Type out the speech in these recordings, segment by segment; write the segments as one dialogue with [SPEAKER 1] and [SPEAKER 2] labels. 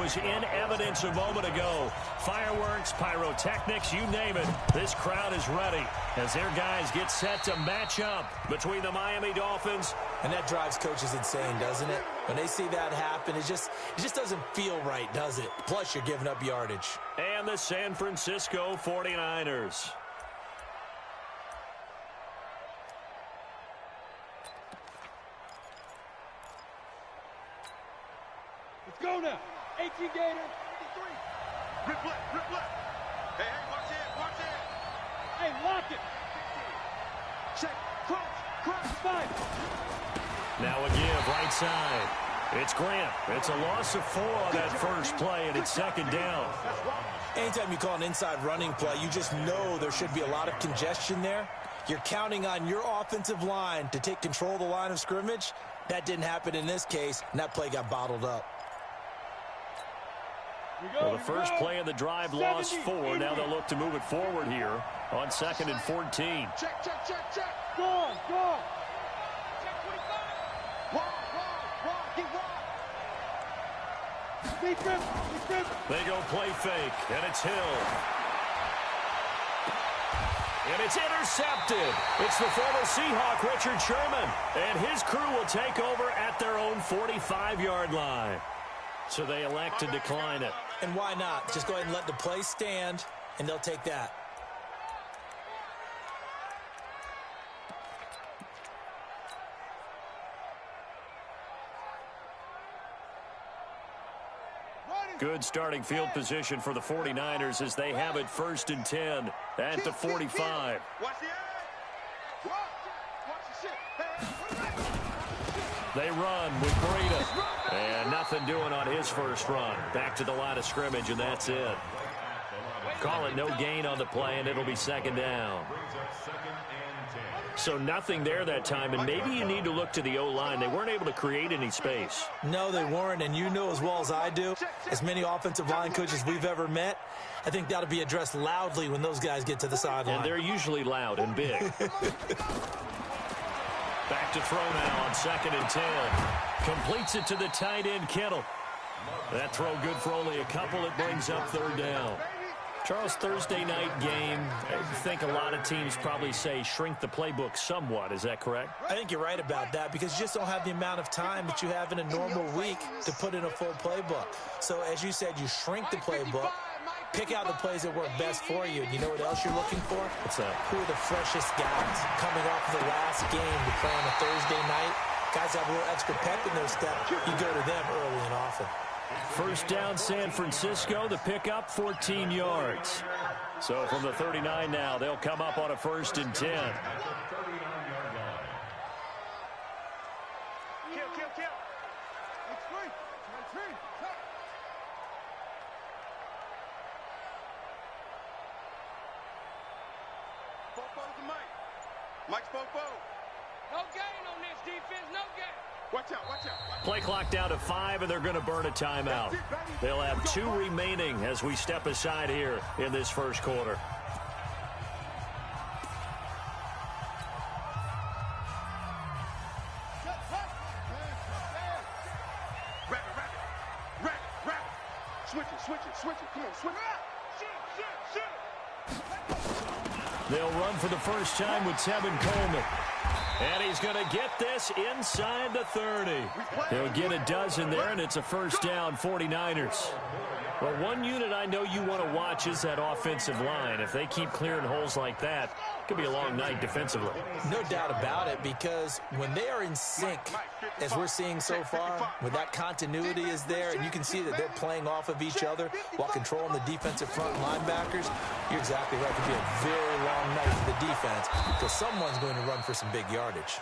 [SPEAKER 1] was in evidence a moment ago. Fireworks, pyrotechnics, you name it. This crowd is ready as their guys get set to match up between the Miami Dolphins.
[SPEAKER 2] And that drives coaches insane, doesn't it? When they see that happen, it just doesn't feel right, does it? Plus, you're giving up yardage.
[SPEAKER 1] And the San Francisco 49ers.
[SPEAKER 3] Let's go now. 18 Gator. 53.
[SPEAKER 4] Rip left. Hey, watch it.
[SPEAKER 3] Hey, lock it.
[SPEAKER 4] Check. Cross.
[SPEAKER 3] 5.
[SPEAKER 1] Now a give right side. It's Grant. It's a loss of 4 on that first play, and it's second down.
[SPEAKER 2] Anytime you call an inside running play, you just know there should be a lot of congestion there. You're counting on your offensive line to take control of the line of scrimmage. That didn't happen in this case, and that play got bottled up.
[SPEAKER 1] Well, the first play of the drive lost 4. Now they'll look to move it forward here on 2nd and 14.
[SPEAKER 4] Check.
[SPEAKER 3] Go on.
[SPEAKER 4] Check 25. Wrong. Get wrong.
[SPEAKER 3] Defense.
[SPEAKER 1] They go play fake, and it's Hill. And it's intercepted. It's the former Seahawk, Richard Sherman. And his crew will take over at their own 45-yard line. So they elect to decline it.
[SPEAKER 2] And why not? Just go ahead and let the play stand, and they'll take that.
[SPEAKER 1] Good starting field position for the 49ers as they have it 1st and 10 at the 45.
[SPEAKER 4] Watch the eye. Watch the shit.
[SPEAKER 1] They run with Breida. And nothing doing on his first run. Back to the line of scrimmage, and that's it. Call it no gain on the play, and it'll be second down. So nothing there that time, and maybe you need to look to the O-line. They weren't able to create any space.
[SPEAKER 2] No, they weren't, and you know as well as I do, as many offensive line coaches we've ever met, I think that'll be addressed loudly when those guys get to the sideline.
[SPEAKER 1] And they're usually loud and big. Back to throw now on 2nd and 10. Completes it to the tight end, Kittle. That throw good for only a couple. It brings up 3rd down. Charles, Thursday night game, I think a lot of teams probably say shrink the playbook somewhat. Is that correct?
[SPEAKER 2] I think you're right about that because you just don't have the amount of time that you have in a normal week to put in a full playbook. So as you said, you shrink the playbook, pick out the plays that work best for you. And you know what else you're looking for?
[SPEAKER 1] What's that?
[SPEAKER 2] Who are the freshest guys coming off of the last game to play on a Thursday night? Guys have a little extra pep in their step. You go to them early and often.
[SPEAKER 1] First down, San Francisco. The pickup, 14 yards. So from the 39 now, they'll come up on a 1st and 10.
[SPEAKER 4] Kill.
[SPEAKER 3] It's free.
[SPEAKER 4] Fofo's the Mike. Mike's Fofo.
[SPEAKER 3] No gain on this defense. No gain.
[SPEAKER 4] Watch out.
[SPEAKER 1] Play clock down to 5, and they're going to burn a timeout. They'll have 2 remaining as we step aside here in this first quarter.
[SPEAKER 4] Switch it. Come on, switch it.
[SPEAKER 1] They'll run for the first time with Tevin Coleman. And he's going to get this inside the 30. He'll get a dozen there, and it's a first down, 49ers. Well, one unit I know you want to watch is that offensive line. If they keep clearing holes like that, it could be a long night defensively.
[SPEAKER 2] No doubt about it, because when they are in sync, as we're seeing so far, when that continuity is there, and you can see that they're playing off of each other while controlling the defensive front linebackers, you're exactly right. It could be a very long night for the defense because someone's going to run for some big yardage.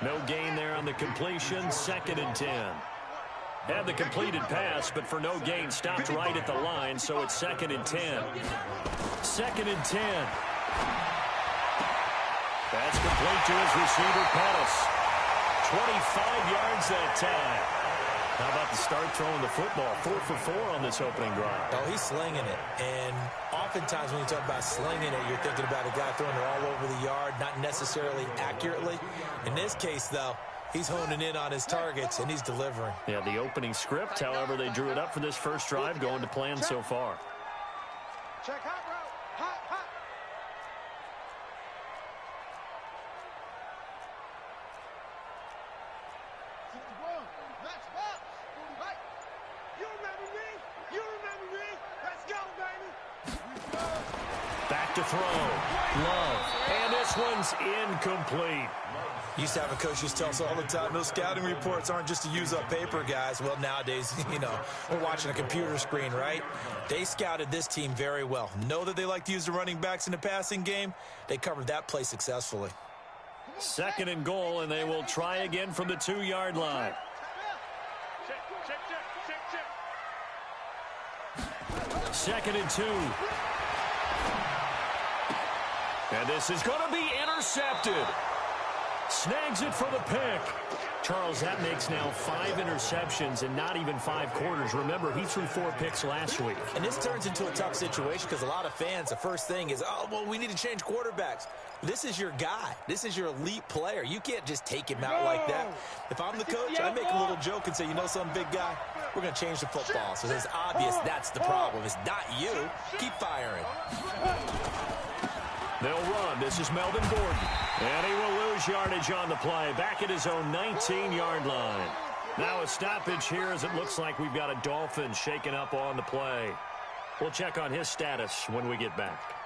[SPEAKER 1] No gain there on the completion, 2nd and 10. Had the completed pass, but for no gain, stopped right at the line, so it's 2nd and 10. 2nd and 10. That's complete to his receiver, Pettis. 25 yards that time. How about the start throwing the football? 4 for 4 on this opening drive.
[SPEAKER 2] Oh, he's slinging it. And oftentimes when you talk about slinging it, you're thinking about a guy throwing it all over the yard, not necessarily accurately. In this case, though, He's honing in on his targets, and he's delivering.
[SPEAKER 1] Yeah, the opening script, however, they drew it up for this first drive, going to plan so far.
[SPEAKER 4] Check hot route. Hot, hot. You remember me? You remember me? Let's go, baby.
[SPEAKER 1] Back to throw. Love. And this one's incomplete.
[SPEAKER 2] Used to have a coach just tell us all the time, those scouting reports aren't just to use up paper, guys. Well, nowadays, we're watching a computer screen, right? They scouted this team very well. Know that they like to use the running backs in the passing game. They covered that play successfully.
[SPEAKER 1] 2nd and goal, and they will try again from the 2-yard line.
[SPEAKER 4] Check.
[SPEAKER 1] 2nd and 2. And this is going to be intercepted. Snags it for the pick. Charles, that makes now 5 interceptions in not even 5 quarters. Remember, he threw 4 picks last week.
[SPEAKER 2] And this turns into a tough situation because a lot of fans, the first thing is, oh, well, we need to change quarterbacks. This is your guy. This is your elite player. You can't just take him out like that. If I'm the coach, I make a little joke and say, you know something, big guy? We're going to change the football. So it's obvious that's the problem. It's not you. Keep firing.
[SPEAKER 1] They'll run. This is Melvin Gordon. And he will lose yardage on the play. Back at his own 19-yard line. Now a stoppage here as it looks like we've got a Dolphin shaken up on the play. We'll check on his status when we get back.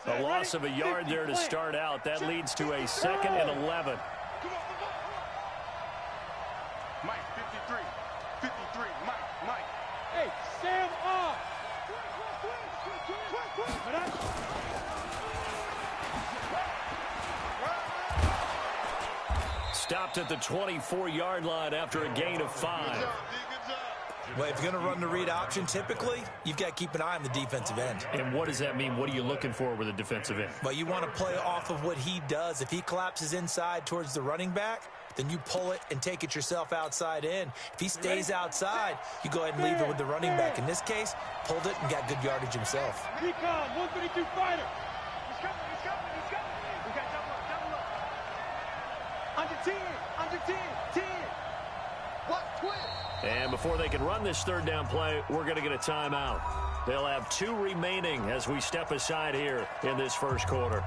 [SPEAKER 1] A loss of a yard there to start out. That leads to a 2nd and 11.
[SPEAKER 4] Mike, 53. 53. Mike.
[SPEAKER 3] Hey, Sam off.
[SPEAKER 1] Stopped at the 24-yard line after a gain of 5.
[SPEAKER 2] Well, if you're going to run the read option, typically, you've got to keep an eye on the defensive end.
[SPEAKER 1] And what does that mean? What are you looking for with a defensive end?
[SPEAKER 2] Well, you want to play off of what he does. If he collapses inside towards the running back, then you pull it and take it yourself outside in. If he stays outside, you go ahead and leave it with the running back. In this case, pulled it and got good yardage himself.
[SPEAKER 3] Recon, 132 fighter.
[SPEAKER 4] He's coming. We got double up. Under 10. 10. What? Twin.
[SPEAKER 1] And before they can run this 3rd down play, we're going to get a timeout. They'll have 2 remaining as we step aside here in this first quarter.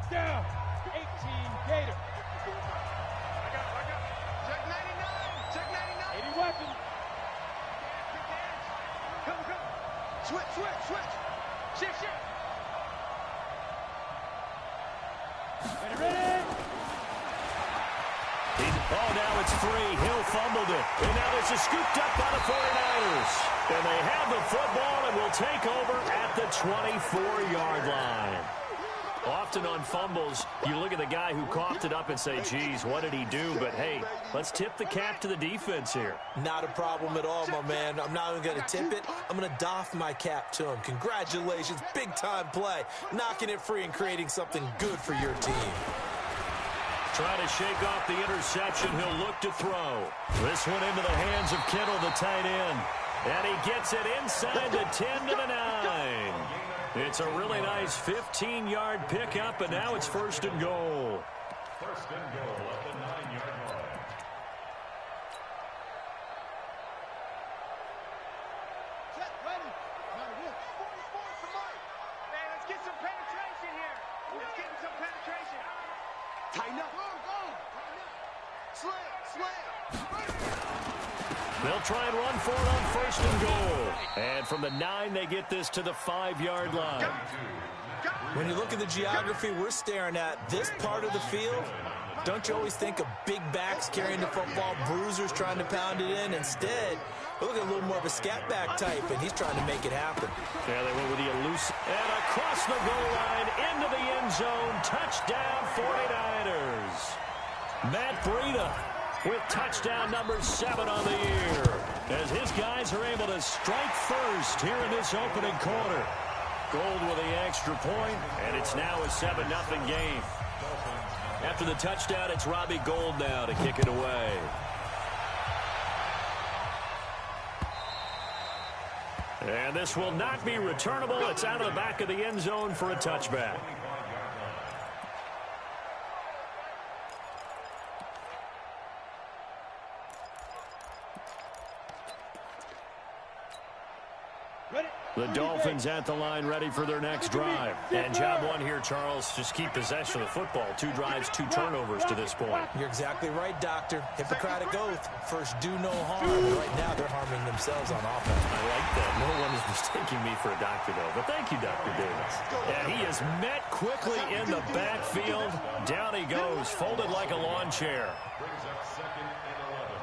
[SPEAKER 3] Down. 18 Gator.
[SPEAKER 4] I got. Check 99.
[SPEAKER 3] 80 weapon.
[SPEAKER 4] Come. Switch. Shift.
[SPEAKER 3] Ready?
[SPEAKER 1] Oh, now it's free. Hill fumbled it. And now this is scooped up by the 49ers. And they have the football and will take over at the 24-yard line. Often on fumbles, you look at the guy who coughed it up and say, geez, what did he do? But, hey, let's tip the cap to the defense here.
[SPEAKER 2] Not a problem at all, my man. I'm not even going to tip it. I'm going to doff my cap to him. Congratulations. Big-time play. Knocking it free and creating something good for your team.
[SPEAKER 1] Trying to shake off the interception. He'll look to throw. This one into the hands of Kittle, the tight end. And he gets it inside the 10 to the 9. It's a really nice 15-yard pickup, and now it's 1st and goal.
[SPEAKER 5] 1st and goal at the 9-yard line.
[SPEAKER 4] Check, ready. Man, let's get some penetration here. Let's get some penetration. Tighten up. Go. Slam.
[SPEAKER 1] They'll try and run for it on 1st and goal. And from the 9, they get this to the 5-yard line.
[SPEAKER 2] When you look at the geography we're staring at, this part of the field, don't you always think of big backs carrying the football, bruisers trying to pound it in? Instead, look at a little more of a scat back type, and he's trying to make it happen.
[SPEAKER 1] Yeah, they went with the elusive. And across the goal line, into the end zone, touchdown 49ers. Matt Breida with touchdown number 7 on the year, as his guys are able to strike first here in this opening quarter. Gold with the extra point, and it's now a 7-0 game. After the touchdown, it's Robbie Gould now to kick it away. And this will not be returnable. It's out of the back of the end zone for a touchback. The Dolphins at the line, ready for their next drive. And job one here, Charles, just keep possession of the football. 2 drives, 2 turnovers to this point.
[SPEAKER 2] You're exactly right, Doctor. Hippocratic oath. First, do no harm. Right now, they're harming themselves on offense.
[SPEAKER 1] I like that. No one is mistaking me for a doctor, though. But thank you, Dr. Davis. And he is met quickly in the backfield. Down he goes, folded like a lawn chair.
[SPEAKER 5] Brings up 2nd and 11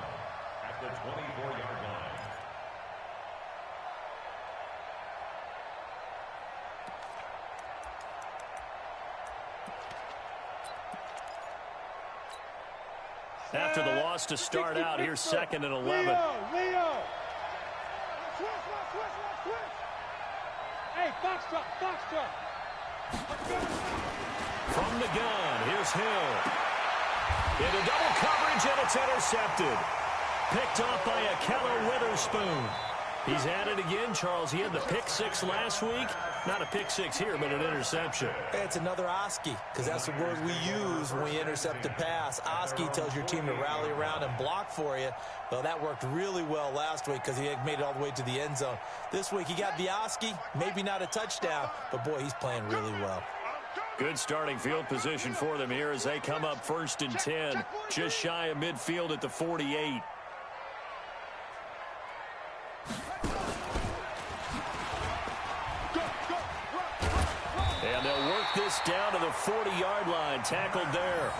[SPEAKER 5] at the 24-yard line.
[SPEAKER 1] After the loss to start out, here's 2nd and 11.
[SPEAKER 3] Leo. Switch. Hey, Foxtrot.
[SPEAKER 1] From the gun, here's Hill. Into double coverage, and it's intercepted. Picked off by Akello Witherspoon. He's at it again, Charles. He had the pick 6 last week. Not a pick 6 here, but an interception.
[SPEAKER 2] It's another Oski, because that's the word we use when we intercept a pass. Oski tells your team to rally around and block for you. Well, that worked really well last week because he had made it all the way to the end zone. This week, he got the Oski, maybe not a touchdown, but, boy, he's playing really well.
[SPEAKER 1] Good starting field position for them here as they come up 1st and 10, just shy of midfield at the 48. And they'll work this down to the 40-yard line, tackled there.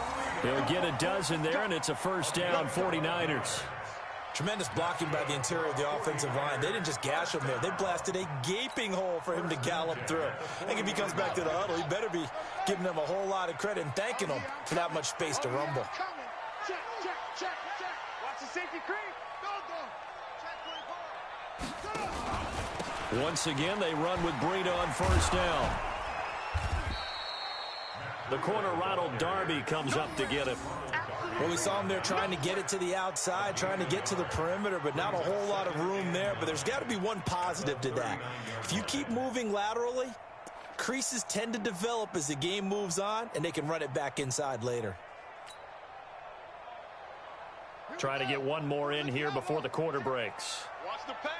[SPEAKER 1] They'll get a dozen there, and it's a 1st down, 49ers.
[SPEAKER 2] Tremendous blocking by the interior of the offensive line. They didn't just gash him there. They blasted a gaping hole for him to gallop through. I think if he comes back to the huddle, he better be giving them a whole lot of credit and thanking them for that much space to rumble.
[SPEAKER 4] Check. Watch the safety creep. Go.
[SPEAKER 1] Once again, they run with Breida on 1st down. The corner, Ronald Darby, comes up to get it.
[SPEAKER 2] Well, we saw him there trying to get it to the outside, trying to get to the perimeter, but not a whole lot of room there. But there's got to be one positive to that. If you keep moving laterally, creases tend to develop as the game moves on, and they can run it back inside later.
[SPEAKER 1] Try to get one more in here before the quarter breaks.
[SPEAKER 4] Watch the pass.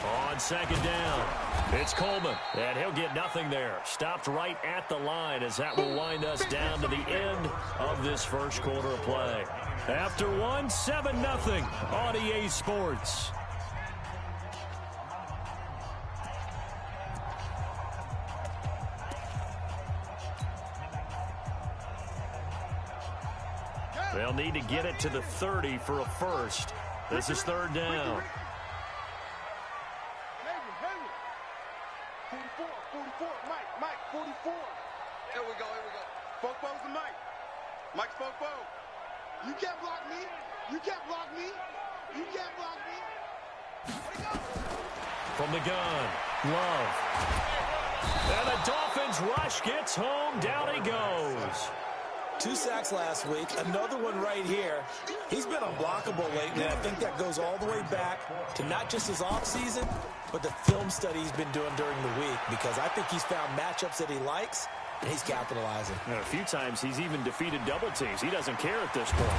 [SPEAKER 1] On 2nd down, it's Coleman, and he'll get nothing there. Stopped right at the line as that will wind us down to the end of this 1st quarter of play. After one, 7-0 on EA Sports. They'll need to get it to the 30 for a 1st. This is 3rd down.
[SPEAKER 4] 44, Mike, 44. Here we go. Fofo's the Mike. Mike's Fofo. You can't block me.
[SPEAKER 1] From the gun, Love. And the Dolphins rush gets home. Down he goes.
[SPEAKER 2] 2 sacks last week, another one right here. He's been unblockable lately, and I think that goes all the way back to not just his offseason, but the film study he's been doing during the week, because I think he's found matchups that he likes, and he's capitalizing.
[SPEAKER 1] And a few times he's even defeated double teams. He doesn't care at this point.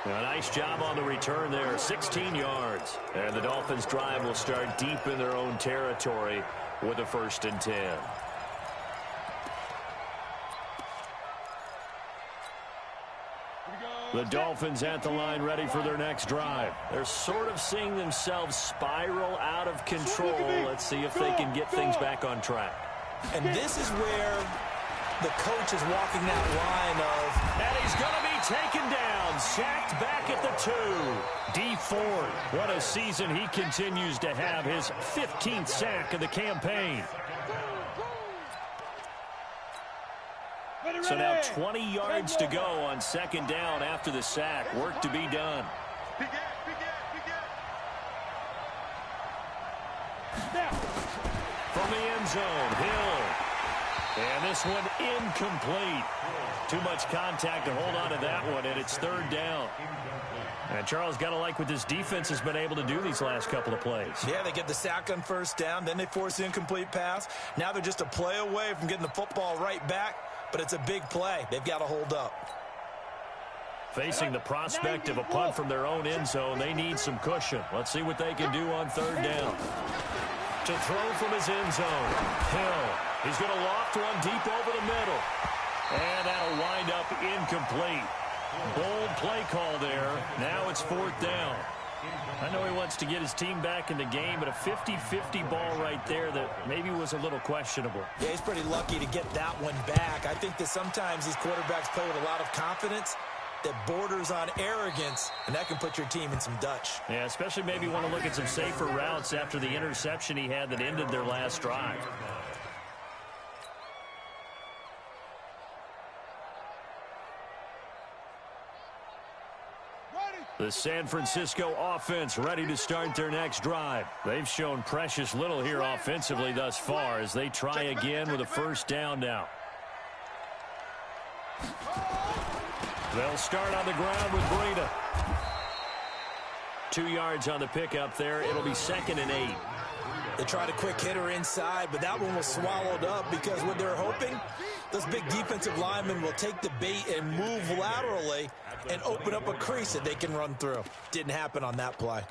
[SPEAKER 1] A nice job on the return there, 16 yards. And the Dolphins' drive will start deep in their own territory with a 1st and 10. The Dolphins at the line ready for their next drive. They're sort of seeing themselves spiral out of control. Let's see if they can get things back on track.
[SPEAKER 2] And this is where the coach is walking that line of...
[SPEAKER 1] And he's going to be taken down, sacked back at the 2. D Ford, what a season he continues to have, his 15th sack of the campaign. So now 20 yards to go on second down after the sack. Work to be done. From the end zone, Hill. And this one incomplete. Too much contact to hold on to that one, and it's third down. And Charles, got to like what this defense has been able to do these last couple of plays.
[SPEAKER 2] Yeah, they get the sack on first down, then they force the incomplete pass. Now they're just a play away from getting the football right back, but it's a big play. They've got to hold up.
[SPEAKER 1] Facing the prospect of a punt from their own end zone, they need some cushion. Let's see what they can do on third down. To throw from his end zone, Hill. He's going to loft one deep over the middle. And that'll wind up incomplete. Bold play call there. Now it's fourth down. I know he wants to get his team back in the game, but a 50-50 ball right there that maybe was a little questionable.
[SPEAKER 2] Yeah, he's pretty lucky to get that one back. I think that sometimes these quarterbacks play with a lot of confidence that borders on arrogance, and that can put your team in some Dutch.
[SPEAKER 1] Yeah, especially maybe want to look at some safer routes after the interception he had that ended their last drive. The San Francisco offense ready to start their next drive. They've shown precious little here offensively thus far as they try again with a first down now. They'll start on the ground with Breida. 2 yards on the pickup there. It'll be 2nd and 8.
[SPEAKER 2] They tried a quick hitter inside, but that one was swallowed up because what they're hoping, those big defensive linemen will take the bait and move laterally and open up a crease that they can run through. Didn't happen on that play.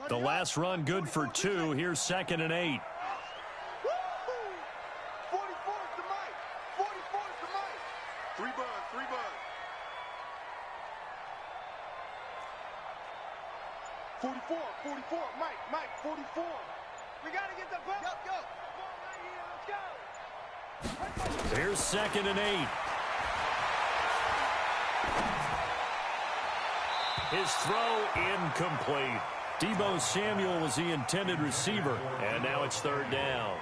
[SPEAKER 1] The last run good for 2. Here's 2nd and 8.
[SPEAKER 4] 44, Mike, 44. We got to get the ball. Go. Let's go.
[SPEAKER 1] Here's 2nd and 8. His throw incomplete. Deebo Samuel was the intended receiver, and now it's third down.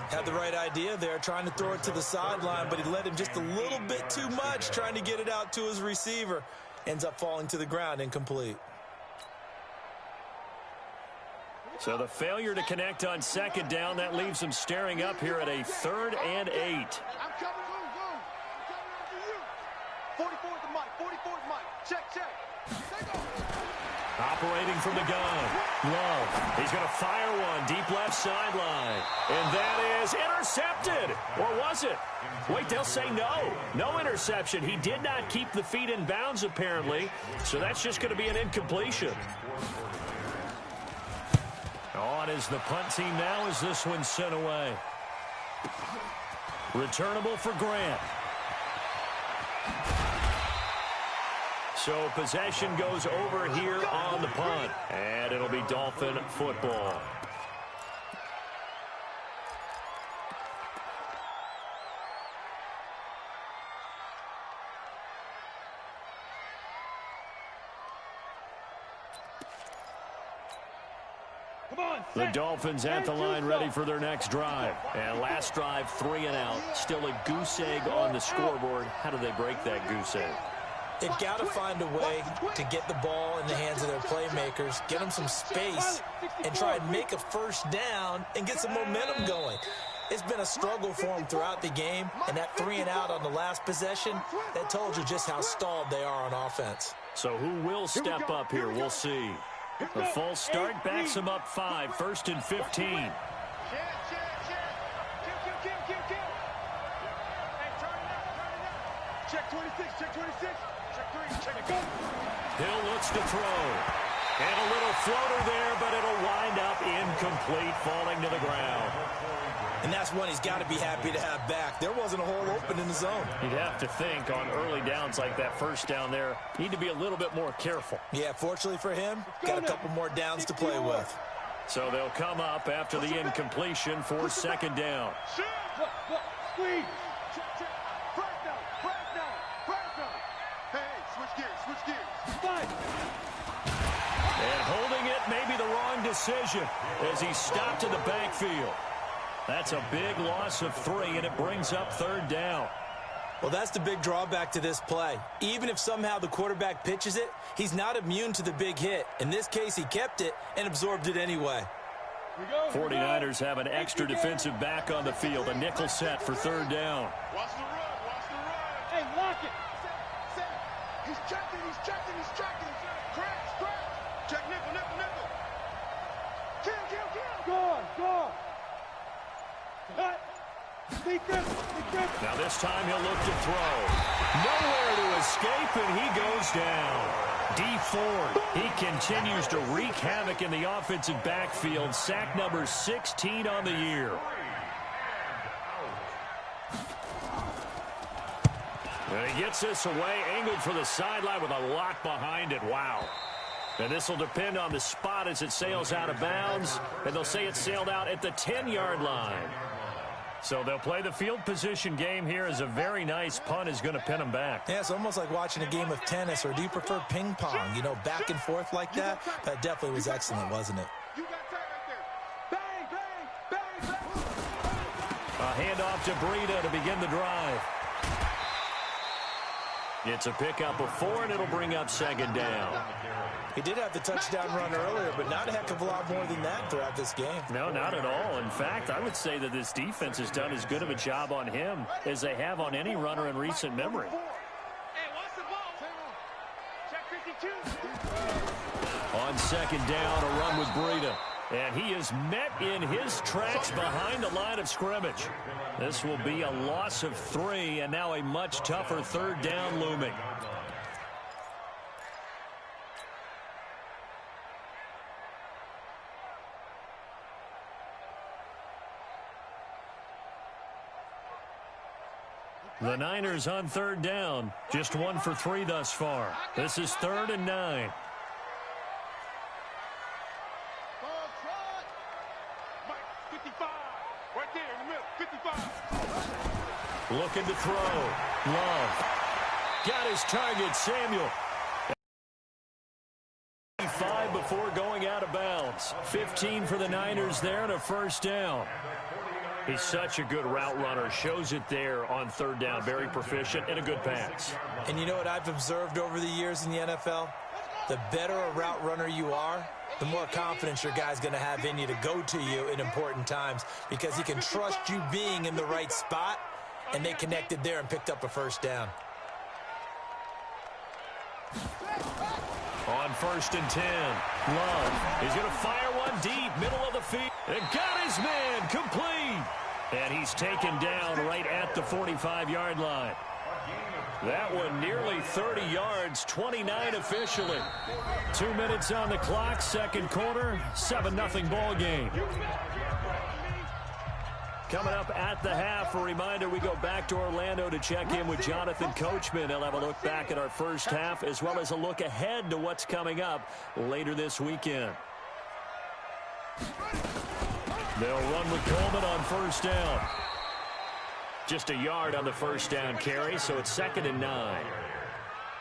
[SPEAKER 2] Had the right idea there, trying to throw it to the sideline, but he led him just a little bit too much, trying to get it out to his receiver. Ends up falling to the ground, incomplete.
[SPEAKER 1] So the failure to connect on second down, that leaves them staring up here at a 3rd and 8.
[SPEAKER 4] I'm coming, go. I'm coming after you. 44 is the Mike, 44 is Mike. Check. Take off.
[SPEAKER 1] Operating from the gun. Love. He's going to fire one deep left sideline. And that is intercepted. Or was it? Wait, they'll say no. No interception. He did not keep the feet in bounds, apparently. So that's just going to be an incompletion. On is the punt team now as this one's sent away. Returnable for Grant. So possession goes over here on the punt. And it'll be Dolphin football. The Dolphins at the line ready for their next drive. And last drive, 3 and out. Still a goose egg on the scoreboard. How do they break that goose egg?
[SPEAKER 2] They've got to find a way to get the ball in the hands of their playmakers, get them some space, and try and make a first down and get some momentum going. It's been a struggle for them throughout the game, and that 3 and out on the last possession, that told you just how stalled they are on offense.
[SPEAKER 1] So who will step up here? We'll see. The false start backs him up 5, 1st and 15.
[SPEAKER 4] Kill. Hey, turn it up. Check 26, check 26. Check 3, check it, go.
[SPEAKER 1] Hill looks to throw. And a little floater there, but it'll wind up incomplete, falling to the ground.
[SPEAKER 2] And that's one he's got to be happy to have back. There wasn't a hole open in the zone.
[SPEAKER 1] You'd have to think on early downs like that first down there, need to be a little bit more careful.
[SPEAKER 2] Yeah, fortunately for him, got a couple more downs to play with.
[SPEAKER 1] So they'll come up after the incompletion for second down.
[SPEAKER 3] Squeeze.
[SPEAKER 4] Hey, switch gears.
[SPEAKER 3] Fight.
[SPEAKER 1] And holding it may be the wrong decision as he stopped in the backfield. That's a big loss of 3, and it brings up third down.
[SPEAKER 2] Well, that's the big drawback to this play. Even if somehow the quarterback pitches it, he's not immune to the big hit. In this case, he kept it and absorbed it anyway.
[SPEAKER 1] 49ers have an extra defensive back on the field, a nickel set for third down.
[SPEAKER 4] Watch the run.
[SPEAKER 3] Hey, lock it.
[SPEAKER 4] Set. He's checking. Crash. Check nickel. Kill.
[SPEAKER 3] Go. Cut. Defense.
[SPEAKER 1] Now this time he'll look to throw. Nowhere to escape, and he goes down. D Ford, he continues to wreak havoc in the offensive backfield. Sack number 16 on the year. And he gets this away, angled for the sideline with a lot behind it. Wow. And this will depend on the spot as it sails out of bounds. And they'll say it sailed out at the 10-yard line. So they'll play the field position game here as a very nice punt is going to pin them back.
[SPEAKER 2] Yeah, it's almost like watching a game of tennis, or do you prefer ping pong? You know, back and forth like that? That definitely was excellent, wasn't it?
[SPEAKER 4] You got time right there. Bang.
[SPEAKER 1] A handoff to Breida to begin the drive. It's a pickup of 4, and it'll bring up second down.
[SPEAKER 2] He did have the touchdown run earlier, but not a heck of a lot more than that throughout this game.
[SPEAKER 1] No, not at all. In fact, I would say that this defense has done as good of a job on him as they have on any runner in recent memory.
[SPEAKER 4] Hey, watch the ball. Check 52.
[SPEAKER 1] On second down, a run with Breida. And he is met in his tracks behind the line of scrimmage. This will be a loss of 3, and now a much tougher third down looming. The Niners on third down. Just 1 for 3 thus far. This is 3rd and 9.
[SPEAKER 4] Mike, 55. Right there in the middle, 55.
[SPEAKER 1] Looking to throw. Love. Got his target, Samuel. 5 before going out of bounds. 15 for the Niners there and a first down. He's such a good route runner. Shows it there on third down. Very proficient and a good pass.
[SPEAKER 2] And you know what I've observed over the years in the NFL? The better a route runner you are, the more confidence your guy's going to have in you to go to you in important times, because he can trust you being in the right spot, and they connected there and picked up a first down.
[SPEAKER 1] On 1st and 10, Love is going to fire one deep, middle of the field. And got his man, complete. And he's taken down right at the 45-yard line. That one nearly 30 yards, 29 officially. 2 minutes on the clock, second quarter, 7-0 ball game. Coming up at the half, a reminder, we go back to Orlando to check in with Jonathan Coachman. He'll have a look back at our first half as well as a look ahead to what's coming up later this weekend. They'll run with Coleman on first down. Just a yard on the first down carry, so it's 2nd and 9.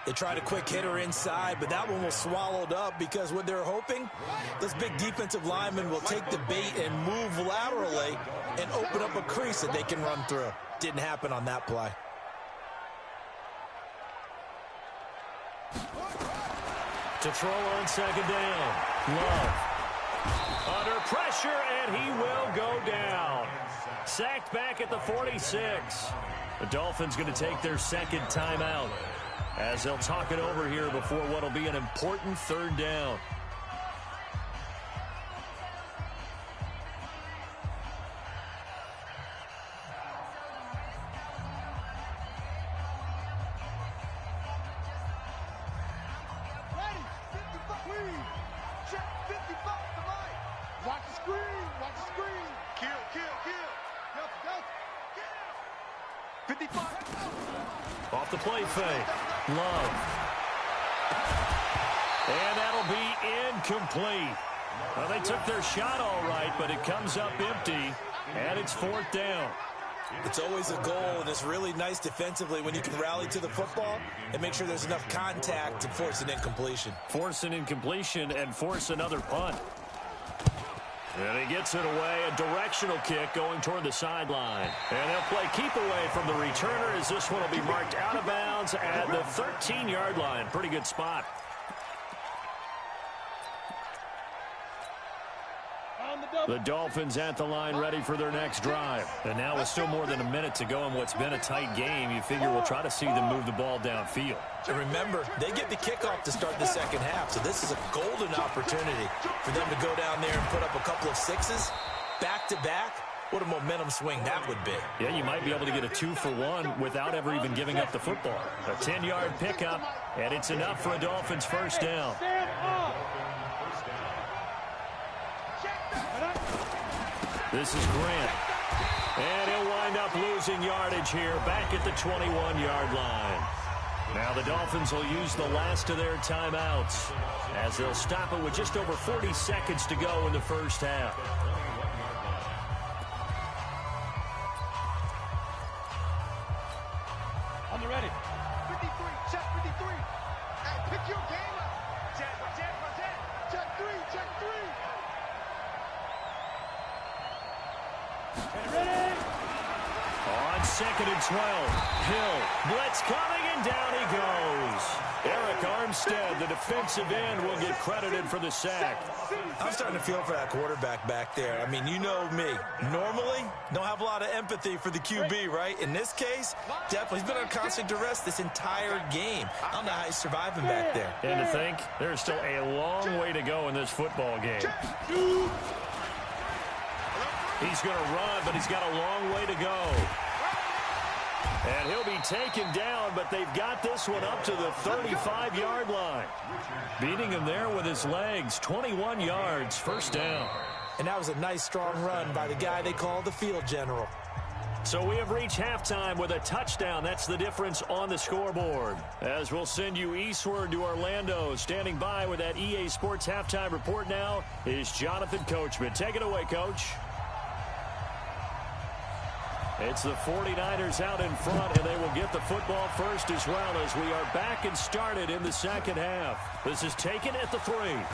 [SPEAKER 2] They tried a quick hitter inside, but that one was swallowed up because what they're hoping, this big defensive lineman will take the bait and move laterally and open up a crease that they can run through. Didn't happen on that play.
[SPEAKER 1] To throw on second down. Love. Under pressure, and he will go down. Sacked back at the 46. The Dolphins going to take their second timeout as they'll talk it over here before what will be an important third down. Off the play fake. Love. And that'll be incomplete. Well, they took their shot all right, but it comes up empty, and it's 4th down.
[SPEAKER 2] It's always a goal, and it's really nice defensively when you can rally to the football and make sure there's enough contact to force an incompletion.
[SPEAKER 1] Force an incompletion and force another punt. And he gets it away, a directional kick going toward the sideline. And they'll play keep away from the returner as this one will be marked out of bounds at the 13-yard line. Pretty good spot. The Dolphins at the line ready for their next drive. And now with still more than a minute to go in what's been a tight game, you figure we'll try to see them move the ball downfield.
[SPEAKER 2] And remember, they get the kickoff to start the second half, so this is a golden opportunity for them to go down there and put up a couple of sixes back-to-back. What a momentum swing that would be.
[SPEAKER 1] Yeah, you might be able to get a 2-for-1 without ever even giving up the football. A 10-yard pickup, and it's enough for a Dolphins first down. This is Grant. And he'll wind up losing yardage here back at the 21-yard line. Now the Dolphins will use the last of their timeouts as they'll stop it with just over 40 seconds to go in the first half.
[SPEAKER 3] On the ready.
[SPEAKER 4] 53, check 53. Hey, pick your game up. Check 3, check 3.
[SPEAKER 3] Ready.
[SPEAKER 1] On 2nd and 12, Hill, blitz coming, and down he goes. Eric Armstead, the defensive end, will get credited for the sack.
[SPEAKER 2] I'm starting to feel for that quarterback back there. I mean, you know me. Normally, don't have a lot of empathy for the QB, right? In this case, definitely. He's been on constant duress this entire game. I don't know how he's surviving back there.
[SPEAKER 1] And to think, there's still a long way to go in this football game. He's going to run, but he's got a long way to go. And he'll be taken down, but they've got this one up to the 35-yard line. Beating him there with his legs, 21 yards, first down.
[SPEAKER 2] And that was a nice, strong run by the guy they call the field general.
[SPEAKER 1] So we have reached halftime with a touchdown. That's the difference on the scoreboard. As we'll send you eastward to Orlando. Standing by with that EA Sports halftime report now is Jonathan Coachman. Take it away, Coach. It's the 49ers out in front, and they will get the football first as well as we are back and started in the second half. This is taken at the 3. And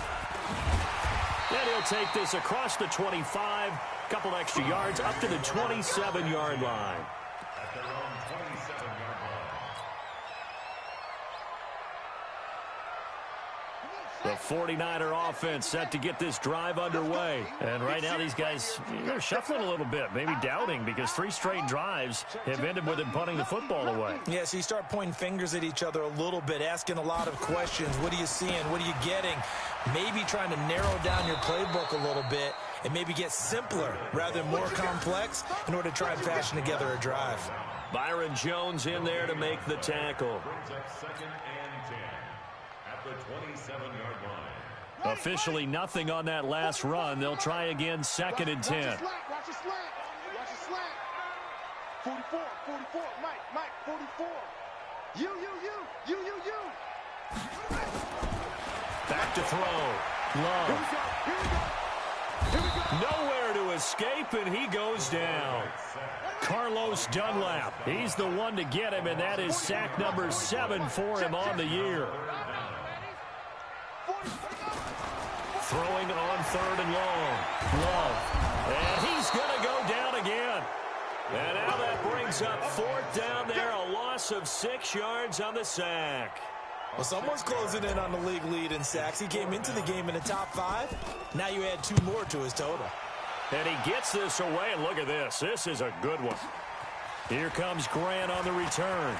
[SPEAKER 1] he'll take this across the 25, a couple extra yards up to the 27-yard line.
[SPEAKER 5] At their own 27-yard line.
[SPEAKER 1] The 49er offense set to get this drive underway. And right now these guys, they're shuffling a little bit, maybe doubting, because 3 straight drives have ended with them punting the football away.
[SPEAKER 2] Yeah, so you start pointing fingers at each other a little bit, asking a lot of questions. What are you seeing? What are you getting? Maybe trying to narrow down your playbook a little bit and maybe get simpler rather than more complex in order to try and fashion together a drive.
[SPEAKER 1] Byron Jones in there to make the tackle.
[SPEAKER 5] Brings up 2nd and 10 at the 27-yard line.
[SPEAKER 1] Officially nothing on that last run. They'll try again 2nd and 10.
[SPEAKER 4] Watch the slant. 44, Mike, 44. You.
[SPEAKER 1] Back to throw. Love. Nowhere to escape, and he goes down. Carlos Dunlap. He's the one to get him, and that is sack number 7 for him on the year. Throwing on 3rd and long. Love. And he's going to go down again. And now that brings up 4th down there. A loss of 6 yards on the sack.
[SPEAKER 2] Well, someone's closing in on the league lead in sacks. He came into the game in the top 5. Now you add 2 more to his total.
[SPEAKER 1] And he gets this away, and look at this. This is a good one. Here comes Grant on the return.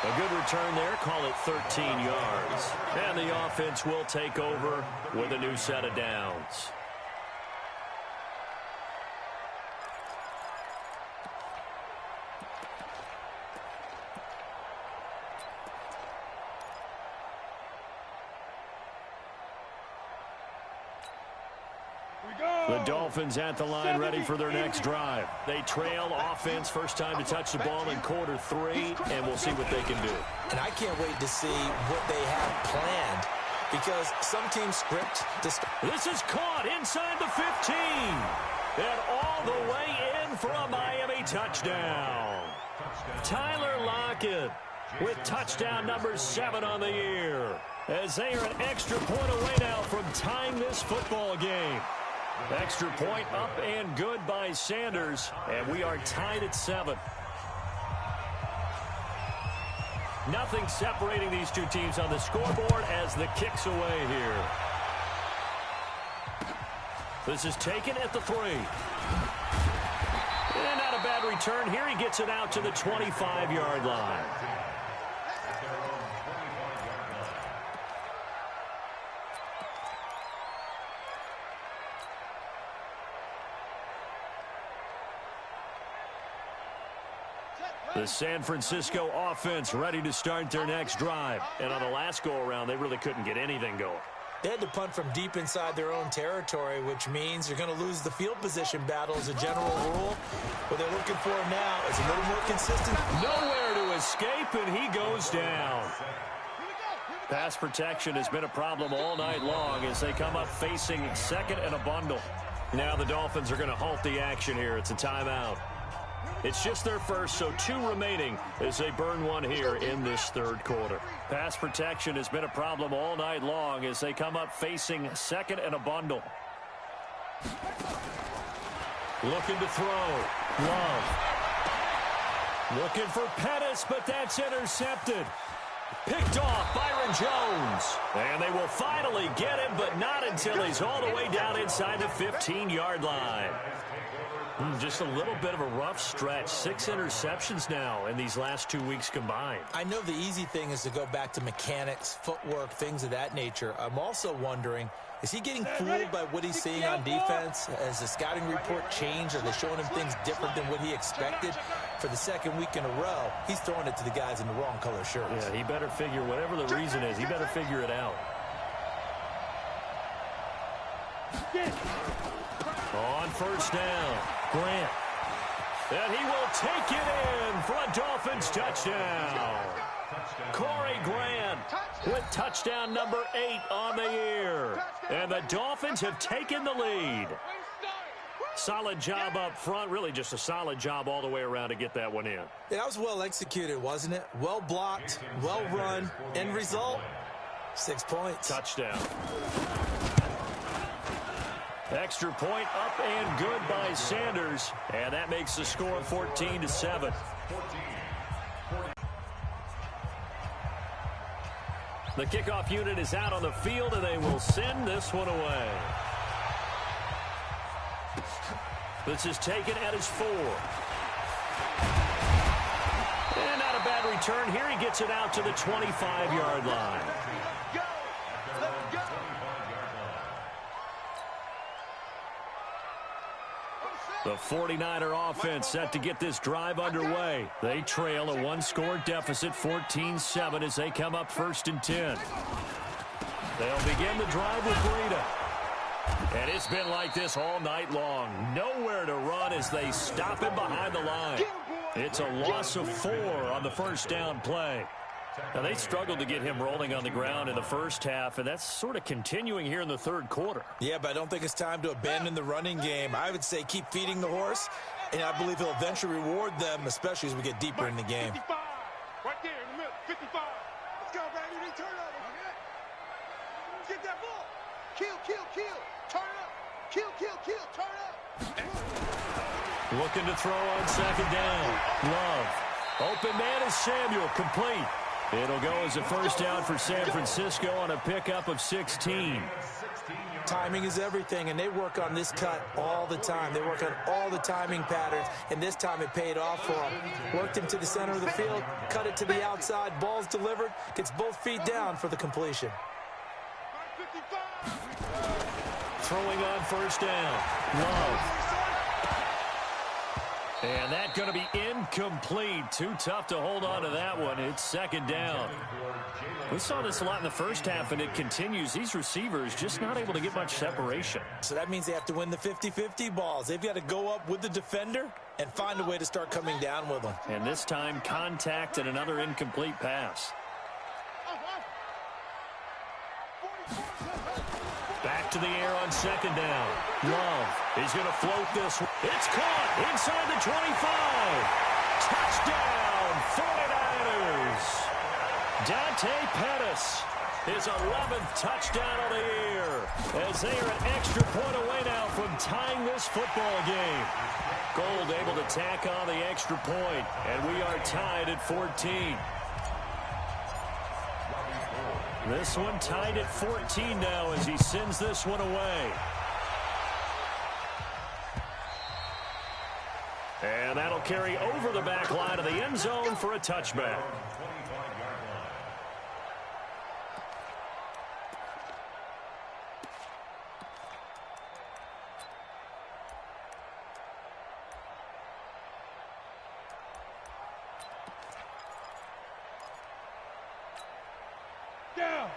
[SPEAKER 1] A good return there. Call it 13 yards. And the offense will take over with a new set of downs. The Dolphins at the line ready for their next drive. They trail offense, first time to touch the ball in quarter 3, and we'll see what they can do.
[SPEAKER 2] And I can't wait to see what they have planned because some teams script to start.
[SPEAKER 1] This is caught inside the 15 and all the way in for a Miami touchdown. Tyler Lockett with touchdown number 7 on the year as they are an extra point away now from tying this football game. Extra point up and good by Sanders, and we are tied at 7. Nothing separating these two teams on the scoreboard as the kick's away here. This is taken at the 3. And not a bad return here. He gets it out to the 25-yard line. The San Francisco offense ready to start their next drive. And on the last go-around, they really couldn't get anything going.
[SPEAKER 2] They had to punt from deep inside their own territory, which means you're going to lose the field position battle as a general rule. What they're looking for now is a little more consistent.
[SPEAKER 1] Nowhere to escape, and he goes down. Pass protection has been a problem all night long as they come up facing second and a bundle. Now the Dolphins are going to halt the action here. It's a timeout. It's just their first, so 2 remaining as they burn one here in this third quarter. Pass protection has been a problem all night long as they come up facing second and a bundle. Looking to throw. Love. Looking for Pettis, but that's intercepted. Picked off Byron Jones. And they will finally get him, but not until he's all the way down inside the 15-yard line. Just a little bit of a rough stretch. 6 interceptions now in these last 2 weeks combined.
[SPEAKER 2] I know the easy thing is to go back to mechanics, footwork, things of that nature. I'm also wondering, is he getting fooled by what he's seeing on defense? Has the scouting report changed? Are they showing him things different than what he expected? For the second week in a row, he's throwing it to the guys in the wrong color shirts.
[SPEAKER 1] Yeah, he better figure, whatever the reason is, he better figure it out. On first down, Grant. And he will take it in for a Dolphins touchdown. Corey Grant with touchdown number 8 on the year. And the Dolphins have taken the lead. Solid job up front. Really just a solid job all the way around to get that one in.
[SPEAKER 2] Yeah, that was well executed, wasn't it? Well blocked, well run. End result, 6 points.
[SPEAKER 1] Touchdown. Extra point up and good by Sanders. And that makes the score 14-7. The kickoff unit is out on the field, and they will send this one away. This is taken at his 4. And not a bad return here. He gets it out to the 25-yard line. The 49er offense set to get this drive underway. They trail a 1-score deficit, 14-7, as they come up 1st and 10. They'll begin the drive with Breida. And it's been like this all night long. Nowhere to run as they stop him behind the line. It's a loss of 4 on the first down play. Now, they struggled to get him rolling on the ground in the first half, and that's sort of continuing here in the third quarter.
[SPEAKER 2] Yeah, but I don't think it's time to abandon the running game. I would say keep feeding the horse, and I believe he'll eventually reward them, especially as we get deeper in the game.
[SPEAKER 4] 55, right there in the middle, 55. Let's go, baby. They turn over. Get that ball. Kill, kill, kill. Turn up. Kill, kill, kill. Turn up.
[SPEAKER 1] Looking to throw on second down. Love. Open man is Samuel, complete. It'll go as a first down for San Francisco on a pickup of 16.
[SPEAKER 2] Timing is everything, and they work on this cut all the time. They work on all the timing patterns, and this time it paid off for them. Worked him to the center of the field, cut it to the outside, ball's delivered, gets both feet down for the completion.
[SPEAKER 1] Throwing on first down. Love. And that's going to be incomplete. Too tough to hold on to that one. It's second down. We saw this a lot in the first half, and it continues. These receivers just not able to get much separation.
[SPEAKER 2] So that means they have to win the 50-50 balls. They've got to go up with the defender and find a way to start coming down with them.
[SPEAKER 1] And this time, contact and another incomplete pass. Back to the air on second down. Love is going to float this. It's caught inside the 25. Touchdown, 49ers. Dante Pettis, his 11th touchdown of the year, as they are an extra point away now from tying this football game. Gold able to tack on the extra point, and we are tied at 14. This one tied at 14 now as he sends this one away. And that'll carry over the back line of the end zone for a touchback.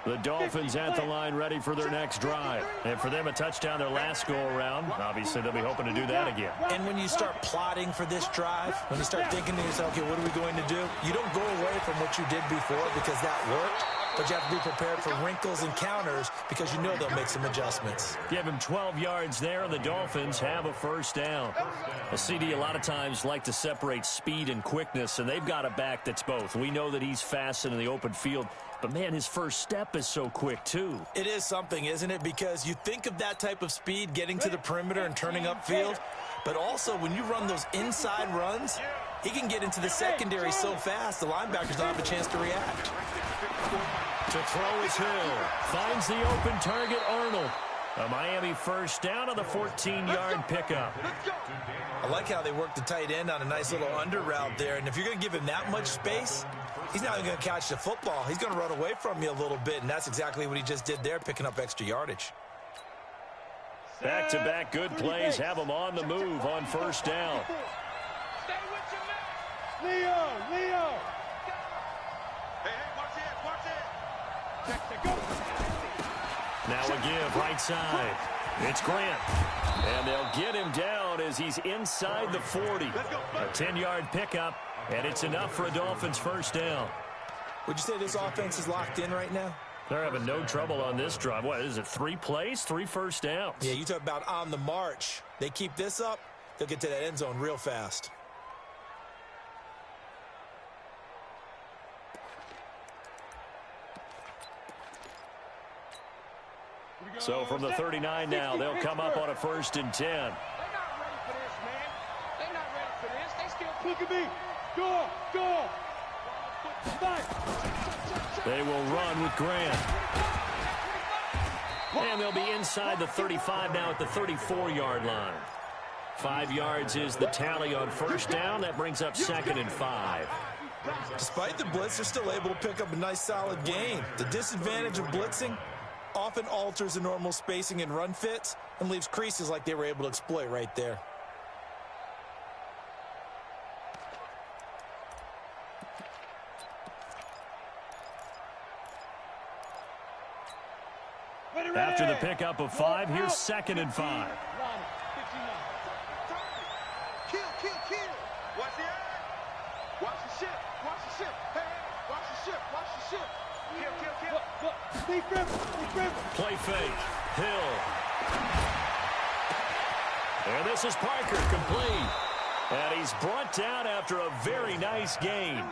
[SPEAKER 1] The Dolphins at the line ready for their next drive. And for them, a touchdown their last go-around. Obviously, they'll be hoping to do that again.
[SPEAKER 2] And when you start plotting for this drive, when you start thinking to yourself, okay, what are we going to do? You don't go away from what you did before because that worked. But you have to be prepared for wrinkles and counters because you know they'll make some adjustments.
[SPEAKER 1] Give him 12 yards there, and the Dolphins have a first down. A CD a lot of times like to separate speed and quickness, and they've got a back that's both. We know that he's fast in the open field, but, man, his first step is so quick, too.
[SPEAKER 2] It is something, isn't it? Because you think of that type of speed getting to the perimeter and turning upfield, but also when you run those inside runs, he can get into the secondary so fast the linebackers don't have a chance to react.
[SPEAKER 1] To throw is Hill. Finds the open target, Arnold. A Miami first down on the 14-yard pickup.
[SPEAKER 2] I like how they work the tight end on a nice little under route there. And if you're going to give him that much space, he's not even going to catch the football. He's going to run away from you a little bit, and that's exactly what he just did there, picking up extra yardage.
[SPEAKER 1] Back-to-back good plays have him on the move on first down.
[SPEAKER 4] Stay with your man. Leo. Hey, watch it. Check, go.
[SPEAKER 1] Now a give right side. It's Grant. And they'll get him down as he's inside the 40. A 10-yard pickup, and it's enough for a Dolphins first down.
[SPEAKER 2] Would you say this offense is locked in right now?
[SPEAKER 1] They're having no trouble on this drive. What is it, 3 plays, 3 first downs?
[SPEAKER 2] Yeah, you talk about on the march. They keep this up, they'll get to that end zone real fast.
[SPEAKER 1] So from the 39 now, they'll come up on a 1st and 10.
[SPEAKER 4] They're not ready for this, man. They're not ready for this. They still look at me. Go.
[SPEAKER 1] They will run with Grant. And they'll be inside the 35 now at the 34-yard line. 5 yards is the tally on first down. That brings up 2nd and 5.
[SPEAKER 2] Despite the blitz, they're still able to pick up a nice solid gain. The disadvantage of blitzing often alters the normal spacing and run fits and leaves creases like they were able to exploit right there.
[SPEAKER 1] After the pickup of 5, here's 2nd and 5.
[SPEAKER 4] Kill. Watch the eye. Watch the ship. Hey, watch the ship. Kill.
[SPEAKER 1] Play fake. Hill. And this is Parker, complete. And he's brought down after a very nice gain.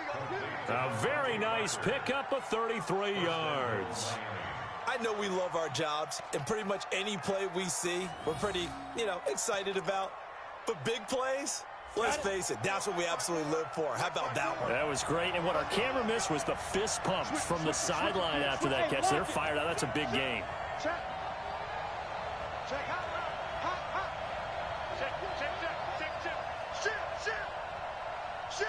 [SPEAKER 1] A very nice pickup of 33 yards.
[SPEAKER 2] I know we love our jobs, and pretty much any play we see, we're pretty, excited about. But big plays, let's face it, that's what we absolutely live for. How about that one?
[SPEAKER 1] That was great, and what our camera missed was the fist pumps from the sideline after that catch. They're fired out. That's a big game.
[SPEAKER 4] Check. Hot. Ship.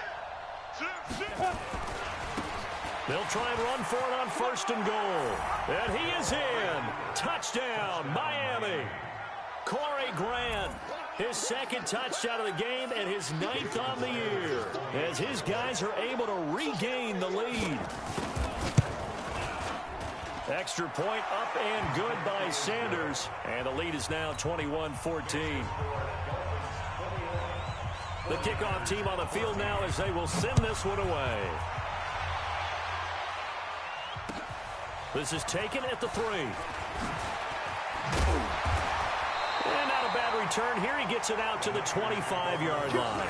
[SPEAKER 1] They'll try and run for it on 1st and goal. And he is in. Touchdown, Miami. Corey Grant, his 2nd touchdown of the game and his 9th on the year, as his guys are able to regain the lead. Extra point up and good by Sanders. And the lead is now 21-14. The kickoff team on the field now as they will send this one away. This is taken at the 3. And not a bad return here. He gets it out to the 25-yard line.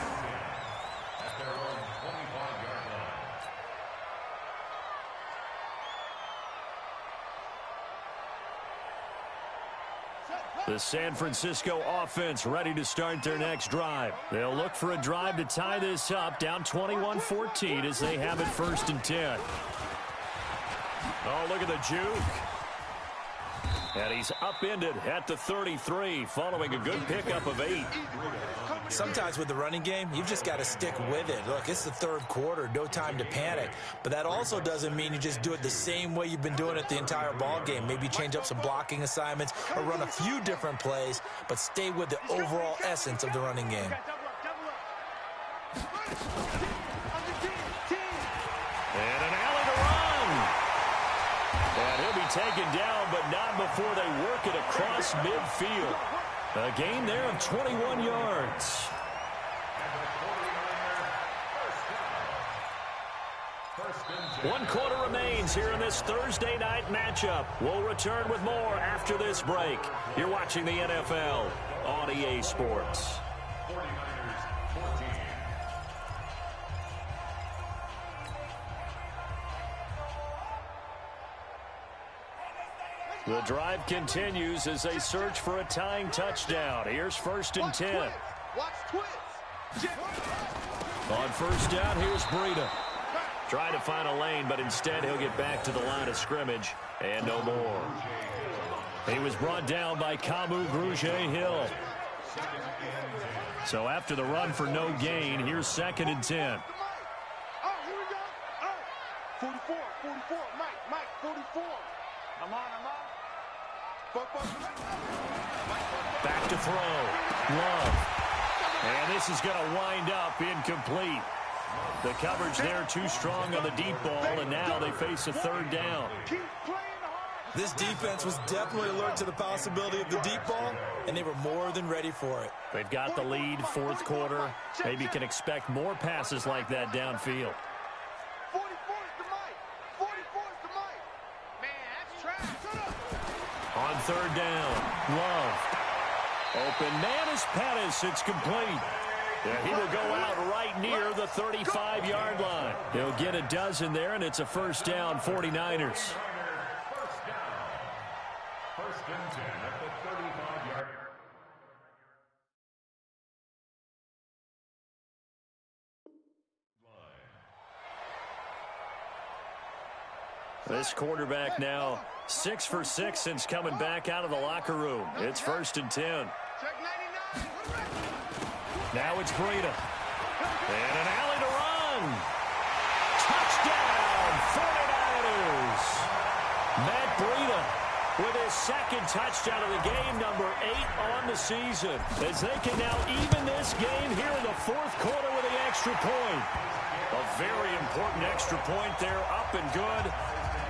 [SPEAKER 1] The San Francisco offense ready to start their next drive. They'll look for a drive to tie this up, down 21-14 as they have it 1st and 10. Oh, look at the juke. And he's upended at the 33 following a good pickup of 8.
[SPEAKER 2] Sometimes with the running game, you've just got to stick with it. Look, it's the 3rd quarter, no time to panic. But that also doesn't mean you just do it the same way you've been doing it the entire ball game. Maybe change up some blocking assignments or run a few different plays, but stay with the overall essence of the running game.
[SPEAKER 1] And an alley to run. And he'll be taken down, but not before they work it across midfield. A gain there of 21 yards. One quarter remains here in this Thursday night matchup. We'll return with more after this break. You're watching the NFL on EA Sports. The drive continues as they search for a tying touchdown. Here's 1st and 10. On 1st down, here's Breida. Trying to find a lane, but instead he'll get back to the line of scrimmage and no more. He was brought down by Kamu Grugier-Hill. So after the run for no gain, here's 2nd and 10.
[SPEAKER 4] 44, Mike, 44. I'm on.
[SPEAKER 1] Back to throw. Love. And this is going to wind up incomplete. The coverage there too strong on the deep ball, and now they face a 3rd down.
[SPEAKER 2] This defense was definitely alert to the possibility of the deep ball, and they were more than ready for it.
[SPEAKER 1] They've got the lead, 4th quarter. Maybe can expect more passes like that downfield.
[SPEAKER 4] 44 is the Mike. 44 is the Mike. Man, that's trash.
[SPEAKER 1] On 3rd down, Love. Open man is Pettis. It's complete. Yeah, he will go out right near the 35-yard line. He'll get a dozen there, and it's a 1st down, 49ers.
[SPEAKER 5] 1st and 10 at the 35-yard line.
[SPEAKER 1] This quarterback now 6 for 6 since coming back out of the locker room. It's 1st and 10. Now it's Breida. And an alley to run. Touchdown, 49ers. Matt Breida with his 2nd touchdown of the game, number 8 on the season. As they can now even this game here in the 4th quarter with the extra point. A very important extra point there, up and good.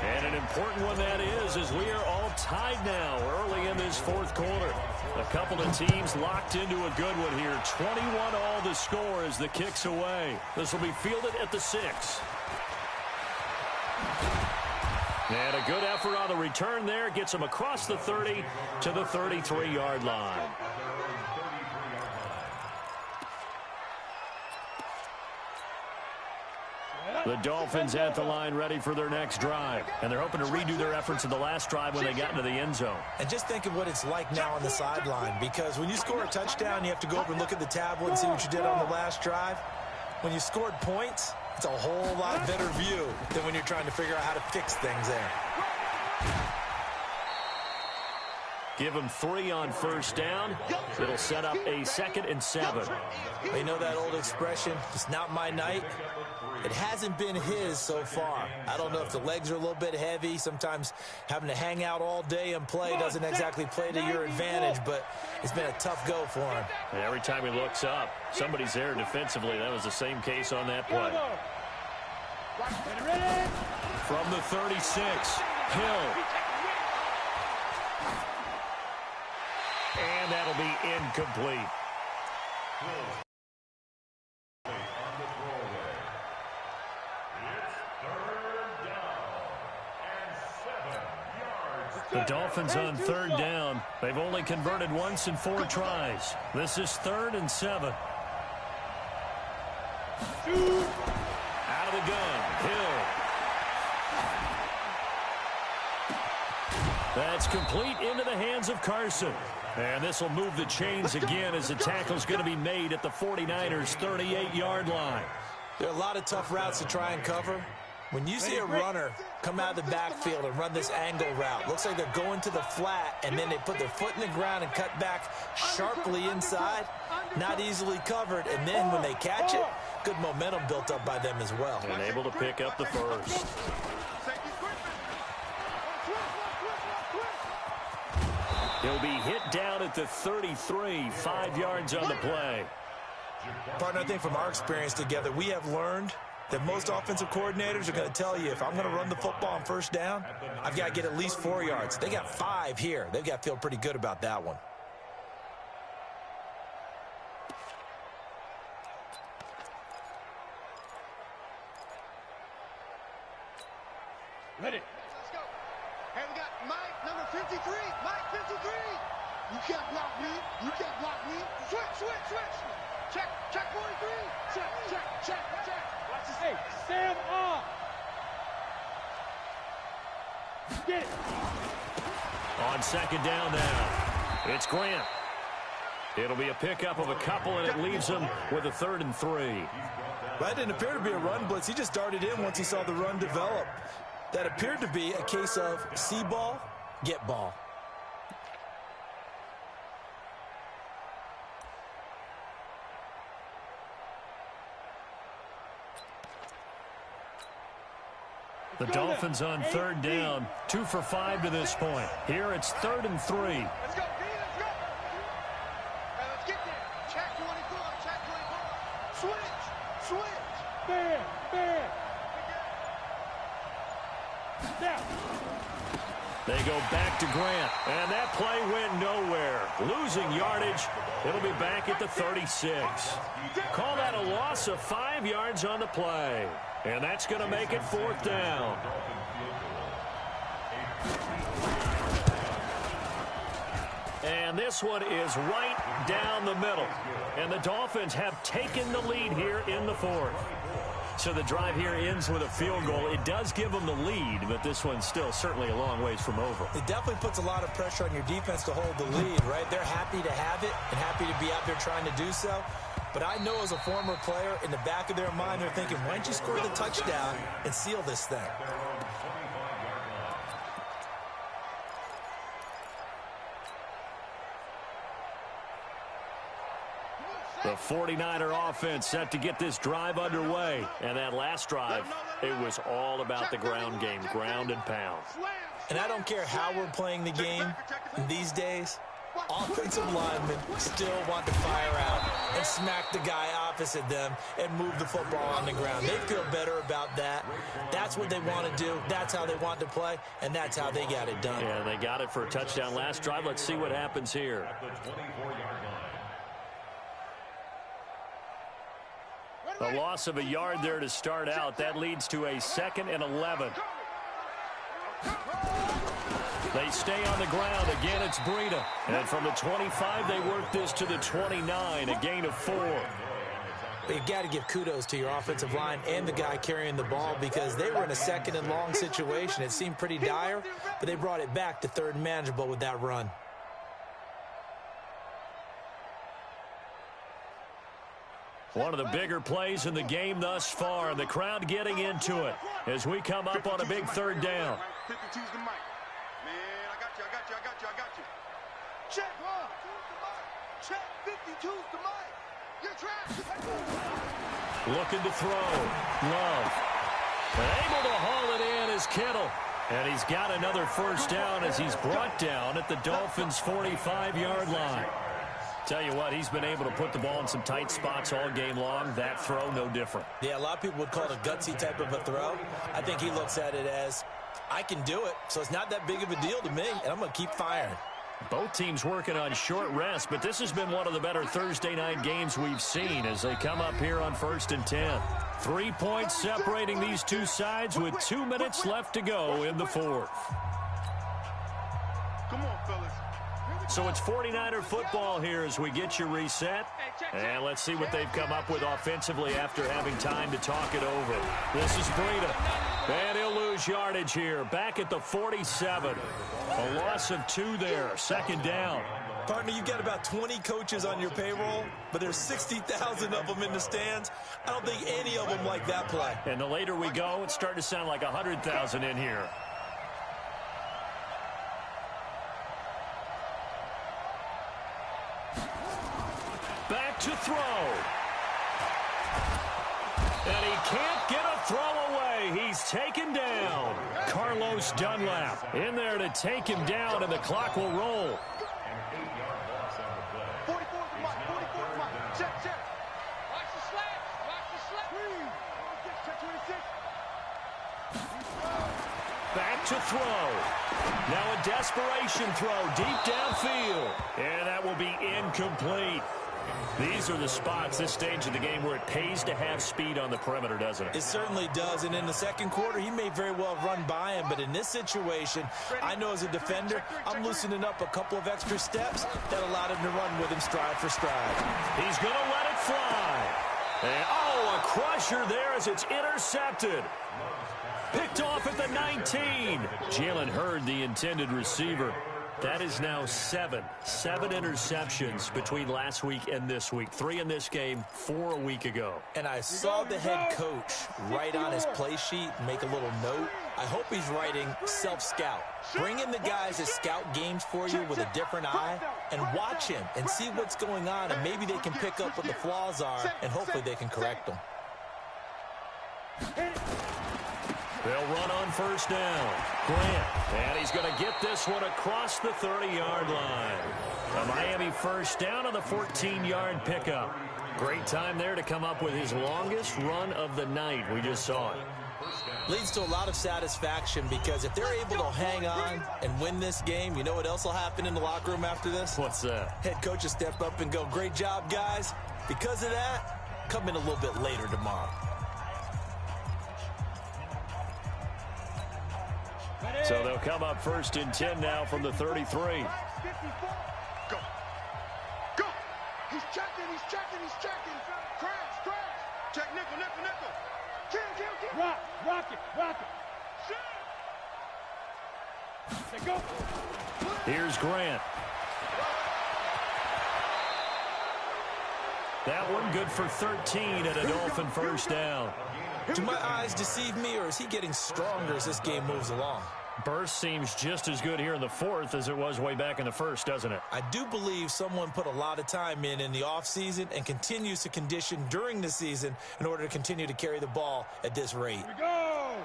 [SPEAKER 1] And an important one that is, as we are all tied now early in this 4th quarter. A couple of teams locked into a good one here. 21 all the score as the kick's away. This will be fielded at the 6. And a good effort on the return there. Gets him across the 30 to the 33-yard line. The Dolphins at the line ready for their next drive. And they're hoping to redo their efforts in the last drive when they got into the end zone.
[SPEAKER 2] And just think of what it's like now on the sideline, because when you score a touchdown, you have to go over and look at the tablet and see what you did on the last drive. When you scored points, it's a whole lot better view than when you're trying to figure out how to fix things there.
[SPEAKER 1] Give him 3 on 1st down. It'll set up a 2nd and 7.
[SPEAKER 2] You know that old expression, it's not my night? It hasn't been his so far. I don't know if the legs are a little bit heavy. Sometimes having to hang out all day and play doesn't exactly play to your advantage, but it's been a tough go for him.
[SPEAKER 1] And every time he looks up, somebody's there defensively. That was the same case on that play. From the 36, Hill. And that'll be incomplete. The Dolphins on third down. They've only converted once in 4 tries. This is 3rd and 7. Out of the gun, Hill. That's complete into the hands of Carson. And this will move the chains again as the tackle's going to be made at the 49ers' 38-yard line.
[SPEAKER 2] There are a lot of tough routes to try and cover. When you see a runner come out of the backfield and run this angle route, looks like they're going to the flat, and then they put their foot in the ground and cut back sharply inside, not easily covered, and then when they catch it, good momentum built up by them as well.
[SPEAKER 1] And able to pick up the first. He'll be hit down at the 33, 5 yards on the play.
[SPEAKER 2] Partner, I think from our experience together, we have learned that most offensive coordinators are going to tell you, if I'm going to run the football on first down, I've got to get at least 4 yards. They got 5 here. They've got to feel pretty good about that one.
[SPEAKER 3] Ready.
[SPEAKER 4] Let's go. Hey, we got Mike, number 53. Mike, 53. You can't block me. You can't block me. Switch, switch, switch. Check, check 43. Check, check, check, check. Watch this.
[SPEAKER 3] Hey, stand up. Get it.
[SPEAKER 1] On second down now, it's Grant. It'll be a pickup of a couple, and it leaves him with a 3rd and 3.
[SPEAKER 2] That didn't appear to be a run blitz. He just darted in once he saw the run develop. That appeared to be a case of see ball, get ball.
[SPEAKER 1] The Dolphins on third down, 2 for 5 to this point. Here it's 3rd and 3.
[SPEAKER 4] Let's go, D, let's go. Hey, let's get there. Check 24, check 24. Switch, switch.
[SPEAKER 3] Bam, bam. Now.
[SPEAKER 1] They go back to Grant, and that play went nowhere. Losing yardage. It'll be back at the 36. Call that a loss of 5 yards on the play. And that's going to make it 4th down. And this one is right down the middle. And the Dolphins have taken the lead here in the 4th. So the drive here ends with a field goal. It does give them the lead, but this one's still certainly a long ways from over.
[SPEAKER 2] It definitely puts a lot of pressure on your defense to hold the lead, right? They're happy to have it and happy to be out there trying to do so. But I know as a former player, in the back of their mind, they're thinking, why don't you score the touchdown and seal this thing?
[SPEAKER 1] The 49er offense set to get this drive underway. And that last drive, it was all about the ground game, ground and pound.
[SPEAKER 2] And I don't care how we're playing the game these days, offensive linemen still want to fire out and smack the guy opposite them and move the football on the ground. They feel better about that. That's what they want to do. That's how they want to play, and that's how they got it done.
[SPEAKER 1] Yeah, they got it for a touchdown last drive. Let's see what happens here. A loss of a yard there to start out. That leads to a 2nd and 11. They stay on the ground. Again, it's Breida. And from the 25, they work this to the 29, a gain of 4.
[SPEAKER 2] But you got to give kudos to your offensive line and the guy carrying the ball because they were in a 2nd and long situation. It seemed pretty dire, but they brought it back to 3rd and manageable with that run.
[SPEAKER 1] One of the bigger plays in the game thus far, and the crowd getting into it as we come up on a big 3rd down.
[SPEAKER 4] 52's the mic. Man, I got you, I got you, I got you, I got you. Check 1. Check 52's the mic. You're trash.
[SPEAKER 1] Looking to throw. Love. Able to haul it in is Kittle. And he's got another 1st down as he's brought down at the Dolphins' 45-yard line. Tell you what, he's been able to put the ball in some tight spots all game long. That throw, no different.
[SPEAKER 2] Yeah, a lot of people would call it a gutsy type of a throw. I think he looks at it as, I can do it, so it's not that big of a deal to me, and I'm going to keep firing.
[SPEAKER 1] Both teams working on short rest, but this has been one of the better Thursday night games we've seen as they come up here on 1st and 10. 3 points separating these two sides with 2 minutes left to go in the fourth.
[SPEAKER 4] Come on, fellas.
[SPEAKER 1] So it's 49er football here as we get you reset. And let's see what they've come up with offensively after having time to talk it over. This is Breida. And he'll lose yardage here. Back at the 47. A loss of 2 there. 2nd down.
[SPEAKER 2] Partner, you've got about 20 coaches on your payroll, but there's 60,000 of them in the stands. I don't think any of them like that play.
[SPEAKER 1] And the later we go, it's starting to sound like 100,000 in here. Back to throw. And he can't get a throw away. He's taken down. Carlos Dunlap in there to take him down, and the clock will roll.
[SPEAKER 4] 44 for Mike. 44 for Mike. Check, check. Watch the slap. Watch the slap. Check 26.
[SPEAKER 1] Back to throw. Now a desperation throw deep downfield. And that will be incomplete. These are the spots, this stage of the game, where it pays to have speed on the perimeter, doesn't it?
[SPEAKER 2] It certainly does, and in the second quarter, he may very well run by him, but in this situation, I know as a defender, I'm loosening up a couple of extra steps that allowed him to run with him stride for stride.
[SPEAKER 1] He's going to let it fly. And, oh, a crusher there as it's intercepted. Picked off at the 19. Jalen Hurd, the intended receiver. That is now 7 interceptions between last week and this week. 3 in this game, 4 a week ago.
[SPEAKER 2] And I saw the head coach write on his play sheet, make a little note. I hope he's writing self-scout. Bring in the guys that scout games for you with a different eye and watch him and see what's going on, and maybe they can pick up what the flaws are, and hopefully they can correct them.
[SPEAKER 1] They'll run on 1st down. Grant, and he's going to get this one across the 30-yard line. A Miami 1st down on the 14-yard pickup. Great time there to come up with his longest run of the night. We just saw it.
[SPEAKER 2] Leads to a lot of satisfaction because if they're able to hang on and win this game, you know what else will happen in the locker room after this?
[SPEAKER 1] What's that?
[SPEAKER 2] Head coach will step up and go, great job, guys. Because of that, come in a little bit later tomorrow.
[SPEAKER 1] So they'll come up 1st and 10 now from the 33.
[SPEAKER 4] Go. Go. He's checking, he's checking, he's checking. Crash, crash. Check nickel, nickel, nickel. Kill.
[SPEAKER 3] Rock it. Say go.
[SPEAKER 1] Here's Grant. That one good for 13 at a Dolphin 1st down.
[SPEAKER 2] Do my eyes deceive me, or is he getting stronger as this game moves along?
[SPEAKER 1] Burst seems just as good here in the 4th as it was way back in the 1st, doesn't it?
[SPEAKER 2] I do believe someone put a lot of time in the offseason and continues to condition during the season in order to continue to carry the ball at this rate.
[SPEAKER 3] Here we go.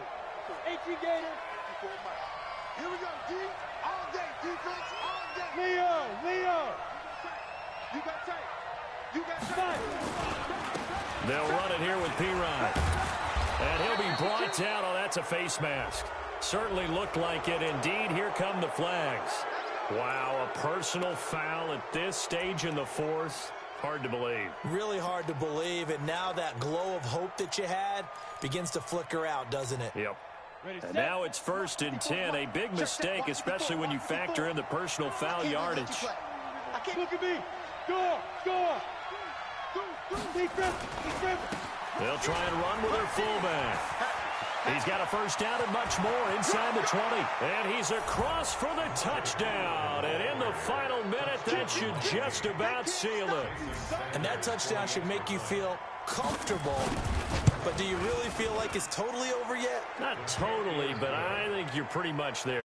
[SPEAKER 3] 18 Gator.
[SPEAKER 4] Here we go, D. All day, defense, all day.
[SPEAKER 3] Leo.
[SPEAKER 4] You got tape. You got tape.
[SPEAKER 1] They'll run it here with P-Ryan. And he'll be brought down. Oh, that's a face mask. Certainly looked like it. Indeed, here come the flags. Wow, a personal foul at this stage in the 4th. Hard to believe.
[SPEAKER 2] Really hard to believe, and now that glow of hope that you had begins to flicker out, doesn't it?
[SPEAKER 1] Yep. And now it's 1st and 10. A big mistake, especially when you factor in the personal foul yardage.
[SPEAKER 3] Look at me. Score. Defense.
[SPEAKER 1] They'll try and run with their fullback. He's got a 1st down and much more inside the 20. And he's across for the touchdown. And in the final minute, that should just about seal it.
[SPEAKER 2] And that touchdown should make you feel comfortable. But do you really feel like it's totally over yet?
[SPEAKER 1] Not totally, but I think you're pretty much there.